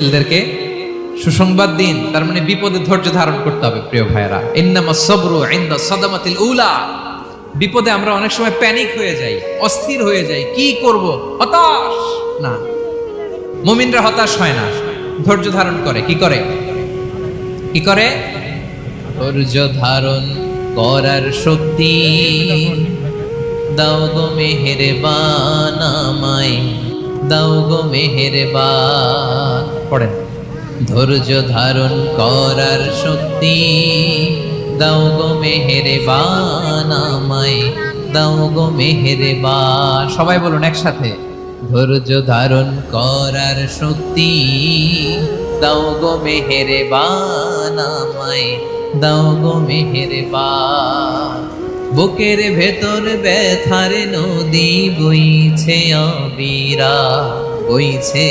ছেলেদেরকে সুসংবাদ দিন, তার মানে বিপদে ধৈর্য ধারণ করতে হবে। প্রিয় ভাইরা, ইন্নামাস সাবরু ইনদা সাদামাতিল উলা। বিপদে আমরা অনেক সময় প্যানিক হয়ে যাই, অস্থির হয়ে যাই, কি করব, হতাশ না। মুমিনরা হতাশ হয় না, ধৈর্য ধারণ করে। কি করে? কি করে? ধৈর্য ধারণ করার শক্তি দাও গো মেহেরবান আমায়, দাও গো মেহেরবান। পড়েন, ধৈর্য ধারণ করার শক্তি দাও গো মেহেরবান আমায়, দাও গো মেহেরবান। সবাই বলুন একসাথে, ধৈর্য ধারণ করার শক্তি দাও গো মেহেরবান আমায়, দাও গো মেহেরবান। বুকের ভেতর ব্যথার নদী বইছে অবিরা, বইছে